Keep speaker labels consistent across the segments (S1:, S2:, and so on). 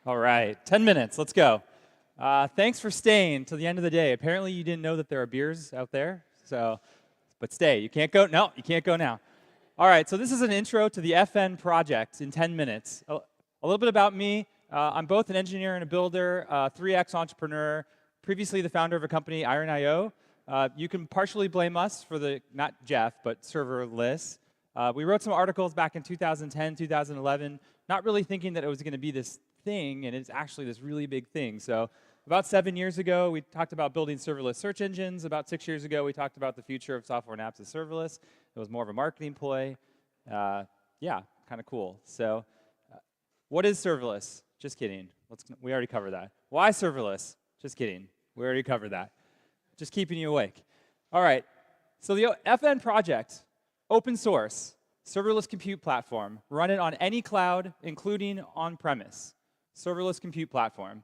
S1: All right, 10 minutes, let's go. Thanks for staying till the end of the day. Apparently you didn't know that there are beers out there, but stay. You can't go, no, you can't go now. All right, so this is an intro to the FN project in 10 minutes. A little bit about me. I'm both an engineer and a builder, 3X entrepreneur, previously the founder of a company, Iron.io. You can partially blame us for not Jeff, but Serverless. We wrote some articles back in 2010, 2011, not really thinking that it was going to be this thing, and it's actually this really big thing. So about 7 years ago, we talked about building serverless search engines. About 6 years ago, we talked about the future of software and apps as serverless. It was more of a marketing ploy. Yeah, kind of cool. So what is serverless? Just kidding. We already covered that. Why serverless? Just kidding. We already covered that. Just keeping you awake. All right. So the FN project, open source, serverless compute platform. Run it on any cloud, including on-premise. Serverless compute platform.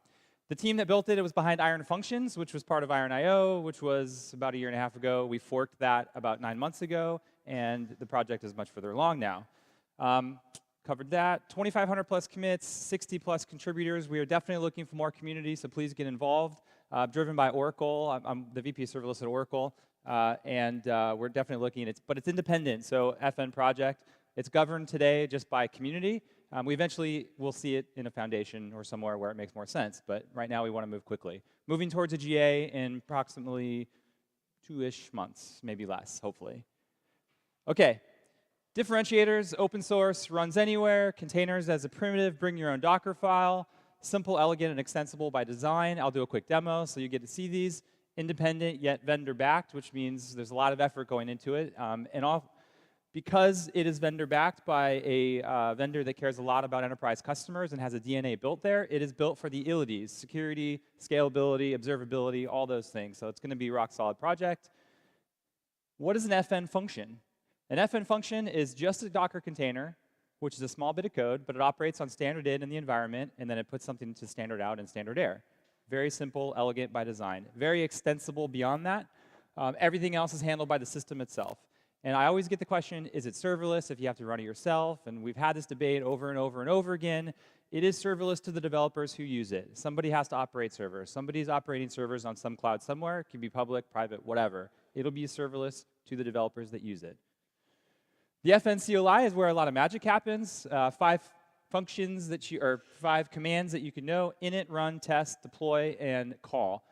S1: The team that built it, it was behind IronFunctions, which was part of Iron.io, which was about a year and a half ago. We forked that about 9 months ago, and the project is much further along now. Covered that. 2,500 plus commits, 60 plus contributors. We are definitely looking for more community, so please get involved. Driven by Oracle. I'm the VP of Serverless at Oracle, and we're definitely looking at it. But it's independent, so FN project. It's governed today just by community. We eventually will see it in a foundation or somewhere where it makes more sense, but right now we want to move quickly. Moving towards a GA in approximately 2-ish months, maybe less, hopefully. Okay, differentiators, open source, runs anywhere, containers as a primitive, bring your own Docker file, simple, elegant, and extensible by design. I'll do a quick demo so you get to see these. Independent yet vendor-backed, which means there's a lot of effort going into it. Because it is vendor-backed by a vendor that cares a lot about enterprise customers and has a DNA built there, it is built for the illities, security, scalability, observability, all those things. So it's going to be a rock-solid project. What is an FN function? An FN function is just a Docker container, which is a small bit of code, but it operates on standard in the environment, and then it puts something to standard out and standard air. Very simple, elegant by design. Very extensible beyond that. Everything else is handled by the system itself. And I always get the question, is it serverless if you have to run it yourself? And we've had this debate over and over and over again. It is serverless to the developers who use it. Somebody has to operate servers. Somebody's operating servers on some cloud somewhere. It can be public, private, whatever. It'll be serverless to the developers that use it. The FN CLI is where a lot of magic happens. 5 functions or 5 commands that you can know: init, run, test, deploy, and call.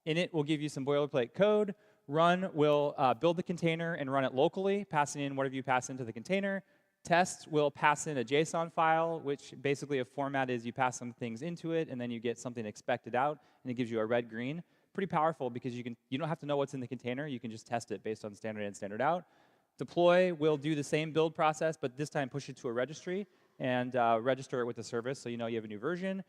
S1: Init will give you some boilerplate code. Run will build the container and run it locally, passing in whatever you pass into the container. Test will pass in a JSON file, which basically a format is you pass some things into it, and then you get something expected out, and it gives you a red-green. Pretty powerful because you don't have to know what's in the container. You can just test it based on standard in, standard out. Deploy will do the same build process, but this time push it to a registry and register it with the service so you know you have a new version,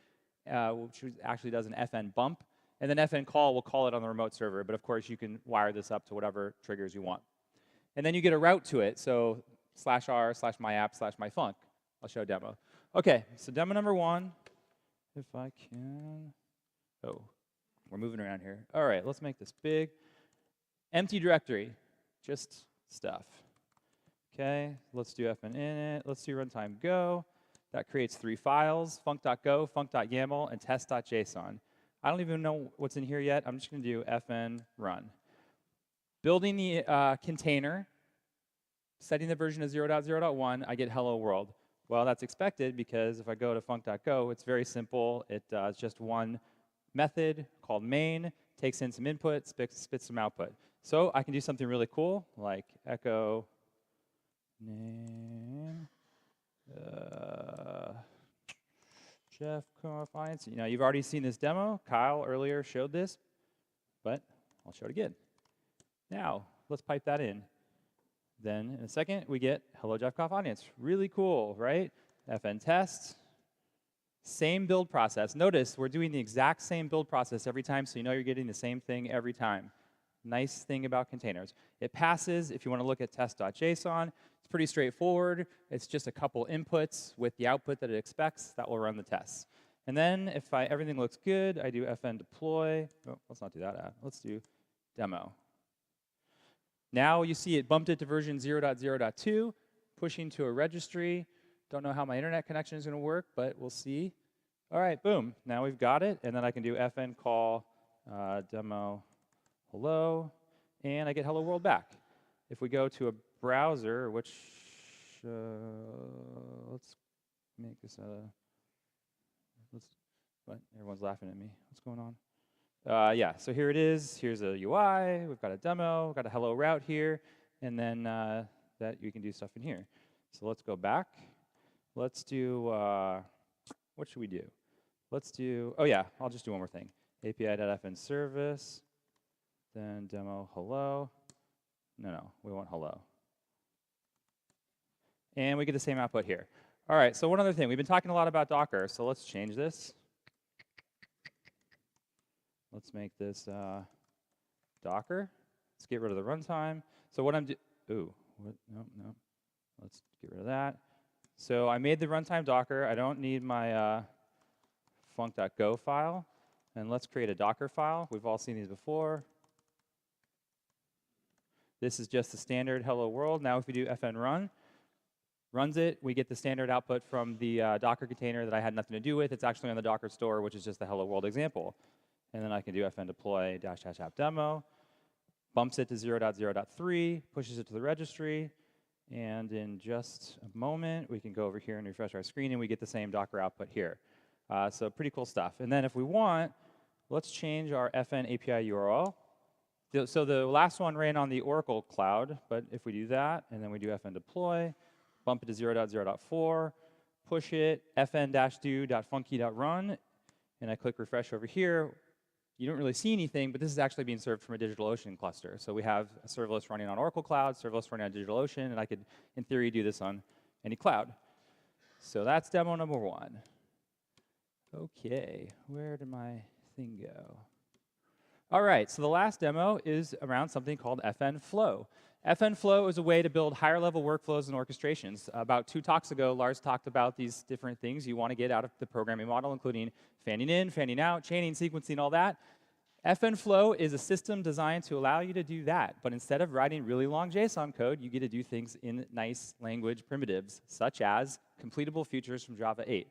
S1: which actually does an FN bump. And then FN call will call it on the remote server. But of course, you can wire this up to whatever triggers you want. And then you get a route to it. So /r/myapp/myfunc. I'll show a demo. OK, so demo number 1. If I can. Oh, we're moving around here. All right, let's make this big. Empty directory, just stuff. OK, let's do FN init. Let's do runtime go. That creates 3 files: func.go, func.yaml, and test.json. I don't even know what's in here yet. I'm just going to do FN run. Building the container, setting the version of 0.0.1, I get hello world. Well, that's expected because if I go to func.go, it's very simple. It's just one method called main, takes in some input, spits some output. So I can do something really cool, like echo name. Jeff Confiance. You know, you've already seen this demo. Kyle earlier showed this, but I'll show it again. Now, let's pipe that in. Then, in a second, we get hello, Jeff Confiance. Really cool, right? FN test. Same build process. Notice we're doing the exact same build process every time, so you know you're getting the same thing every time. Nice thing about containers. It passes. If you want to look at test.json, it's pretty straightforward. It's just a couple inputs with the output that it expects. That will run the tests. And then if everything looks good, I do FN deploy. Oh, let's not do that. Let's do demo. Now you see it bumped it to version 0.0.2, pushing to a registry. Don't know how my internet connection is going to work, but we'll see. All right, boom. Now we've got it, and then I can do fn call demo hello, and I get hello world back. If we go to a browser, which let's make this what? Everyone's laughing at me. What's going on? Yeah, so here it is. Here's a UI. We've got a demo. We've got a hello route here, and then that you can do stuff in here. So let's go back. Let's do, what should we do? Let's do, oh yeah, I'll just do one more thing. API.fn service, then demo hello. No, we want hello. And we get the same output here. All right, so one other thing. We've been talking a lot about Docker, so let's change this. Let's make this Docker. Let's get rid of the runtime. So what I'm doing, no. Let's get rid of that. So I made the runtime Docker. I don't need my func.go file. And let's create a Docker file. We've all seen these before. This is just the standard hello world. Now if we do fn run, runs it, we get the standard output from the Docker container that I had nothing to do with. It's actually on the Docker store, which is just the hello world example. And then I can do fn deploy --app demo, bumps it to 0.0.3, pushes it to the registry, and in just a moment, we can go over here and refresh our screen, and we get the same Docker output here. So pretty cool stuff. And then if we want, let's change our fn API URL. So the last one ran on the Oracle cloud, but if we do that, and then we do fn deploy, bump it to 0.0.4, push it, fn-do.funky.run, and I click refresh over here. You don't really see anything, but this is actually being served from a DigitalOcean cluster. So we have a serverless running on Oracle Cloud, serverless running on DigitalOcean, and I could, in theory, do this on any cloud. So that's demo number 1. OK, where did my thing go? All right, so the last demo is around something called fn flow. fn flow is a way to build higher-level workflows and orchestrations. About 2 talks ago, Lars talked about these different things you want to get out of the programming model, including fanning in, fanning out, chaining, sequencing, all that. fn flow is a system designed to allow you to do that. But instead of writing really long JSON code, you get to do things in nice language primitives, such as completable features from Java 8.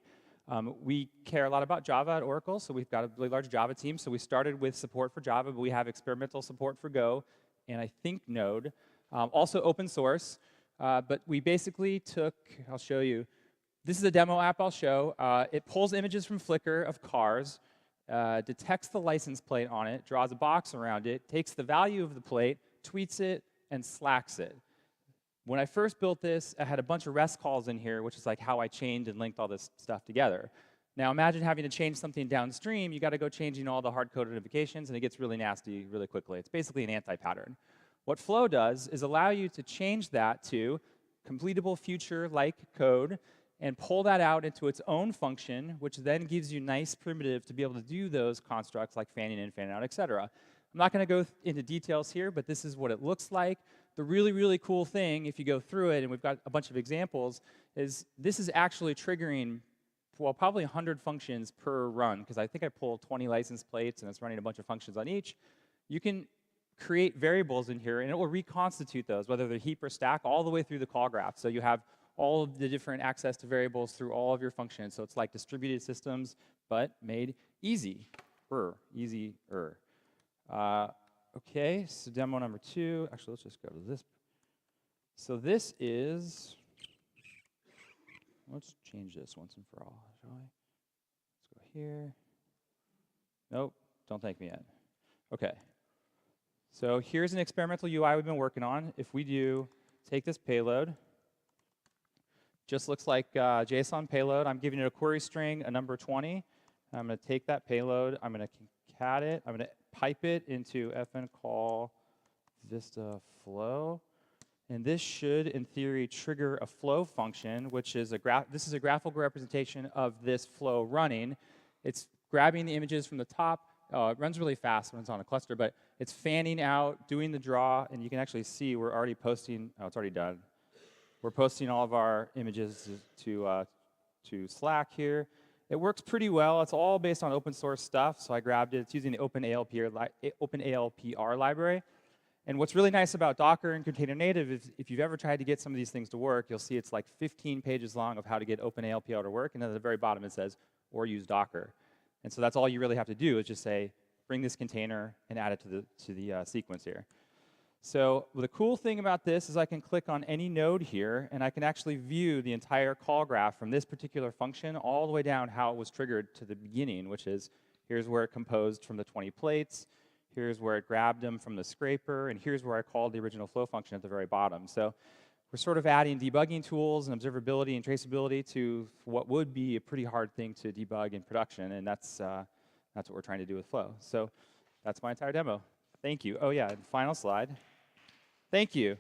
S1: We care a lot about Java at Oracle, so we've got a really large Java team. So we started with support for Java, but we have experimental support for Go, and I think Node. Also open source, but we basically took, I'll show you, this is a demo app I'll show. It pulls images from Flickr of cars, detects the license plate on it, draws a box around it, takes the value of the plate, tweets it, and slacks it. When I first built this, I had a bunch of REST calls in here, which is like how I chained and linked all this stuff together. Now imagine having to change something downstream. You got to go changing all the hard-coded notifications, and it gets really nasty really quickly. It's basically an anti-pattern. What Flow does is allow you to change that to completable future-like code and pull that out into its own function, which then gives you nice primitive to be able to do those constructs like fanning in, fanning out, et cetera. I'm not going to go into details here, but this is what it looks like. The really, really cool thing, if you go through it, and we've got a bunch of examples, is this is actually triggering, well, probably 100 functions per run, because I think I pulled 20 license plates, and it's running a bunch of functions on each. You can create variables in here, and it will reconstitute those, whether they're heap or stack, all the way through the call graph. So you have all of the different access to variables through all of your functions. So it's like distributed systems, but made easier. OK, so demo number 2. Actually, let's just go to this. So this is, let's change this once and for all, shall I? Let's go here. Nope, don't thank me yet. OK. So here's an experimental UI we've been working on. If we do take this payload, just looks like JSON payload. I'm giving it a query string, a number 20. I'm going to take that payload. I'm going to concat it. I'm going to pipe it into fn call Vista flow. And this should, in theory, trigger a flow function, which is this is a graphical representation of this flow running. It's grabbing the images from the top. It runs really fast when it's on a cluster, but it's fanning out, doing the draw, and you can actually see we're already posting. Oh, it's already done. We're posting all of our images to Slack here. It works pretty well. It's all based on open source stuff, so I grabbed it. It's using the OpenALPR library. And what's really nice about Docker and Container Native is if you've ever tried to get some of these things to work, you'll see it's like 15 pages long of how to get OpenALPR to work, and then at the very bottom it says, or use Docker. And so that's all you really have to do is just say, bring this container and add it to the sequence here. So the cool thing about this is I can click on any node here, and I can actually view the entire call graph from this particular function all the way down how it was triggered to the beginning, which is here's where it composed from the 20 plates, here's where it grabbed them from the scraper, and here's where I called the original flow function at the very bottom. So we're sort of adding debugging tools and observability and traceability to what would be a pretty hard thing to debug in production, and that's what we're trying to do with Flow. So that's my entire demo. Thank you. Oh yeah, and final slide. Thank you.